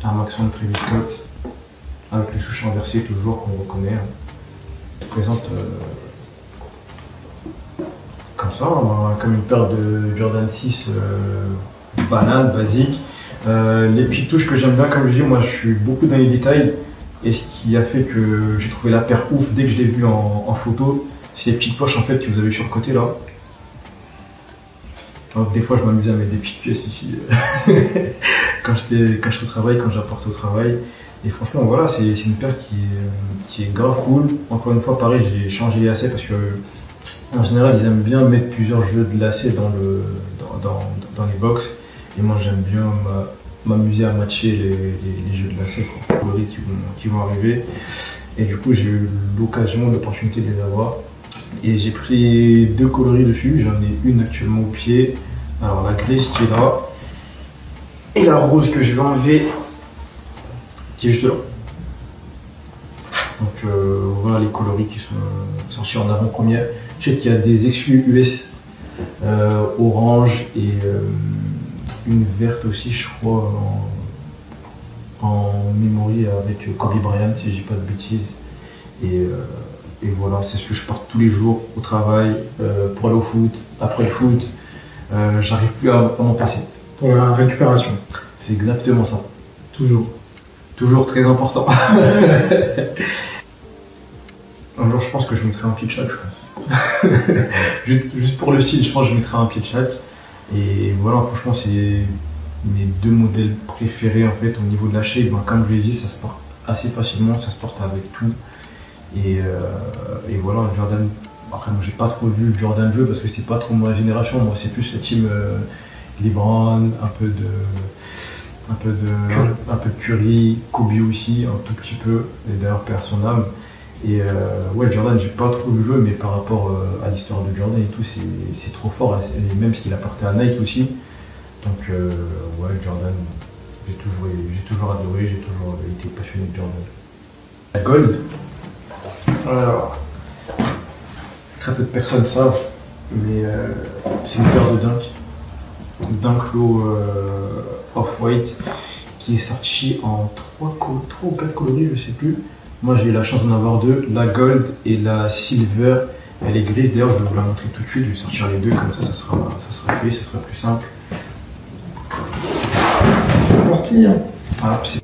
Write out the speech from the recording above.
Air Max 1 de Travis Scott, avec les souches inversées toujours qu'on reconnaît. Ça présente comme ça, comme une paire de Jordan 6 banale, basique. Les petites touches que j'aime bien, comme je dis, moi je suis beaucoup dans les détails. Et ce qui a fait que j'ai trouvé la paire ouf dès que je l'ai vue en photo, c'est les petites poches en fait que vous avez sur le côté là. Donc, des fois je m'amusais à mettre des petites pièces ici quand je suis au travail, quand j'apporte au travail. Et franchement voilà, c'est une paire qui est grave cool. Encore une fois pareil, j'ai changé les lacets parce que en général ils aiment bien mettre plusieurs jeux de lacets dans les box. Et moi j'aime bien m'amuser à matcher les jeux de lacets coloris qui vont arriver. Et du coup j'ai eu l'occasion, l'opportunité de les avoir. Et j'ai pris deux coloris dessus, j'en ai une actuellement au pied. Alors la grise qui est là. Et la rose que je vais enlever qui est juste là. Donc voilà les coloris qui sont sortis en avant-première. Je sais qu'il y a des exclus US orange et une verte aussi, je crois, en memory avec Kobe Bryant, si je dis pas de bêtises. Et voilà, c'est ce que je porte tous les jours au travail, pour aller au foot, après le foot. J'arrive plus à m'en passer. Pour la récupération. C'est exactement ça. Toujours. Toujours très important. Un jour, je pense que je mettrai un pied de chaque, je pense. Juste pour le style, je pense que je mettrai un pied de chaque. Et voilà, franchement, c'est mes deux modèles préférés en fait au niveau de la shape. Ben, comme je l'ai dit, ça se porte assez facilement, ça se porte avec tout. Et voilà, Jordan. Après, moi, j'ai pas trop vu le Jordan jeu parce que c'est pas trop ma génération. Moi, c'est plus la team LeBron, un peu de Curry, Kobe aussi, un tout petit peu. Et d'ailleurs, paix à son âme. Et ouais, Jordan, j'ai pas trop vu le jeu, mais par rapport à l'histoire de Jordan et tout, c'est trop fort. Et même ce qu'il a porté à Nike aussi. Donc, ouais, Jordan, j'ai toujours adoré, j'ai toujours été passionné de Jordan. La Gold, alors, très peu de personnes savent, mais c'est une paire de Dunk Low Off-White qui est sortie en 3 ou 4 coloris, je sais plus. Moi j'ai eu la chance d'en avoir deux, la Gold et la Silver. Elle est grise, d'ailleurs je vais vous la montrer tout de suite, je vais sortir les deux, comme ça sera fait, ça sera plus simple. C'est parti. Voilà, c'est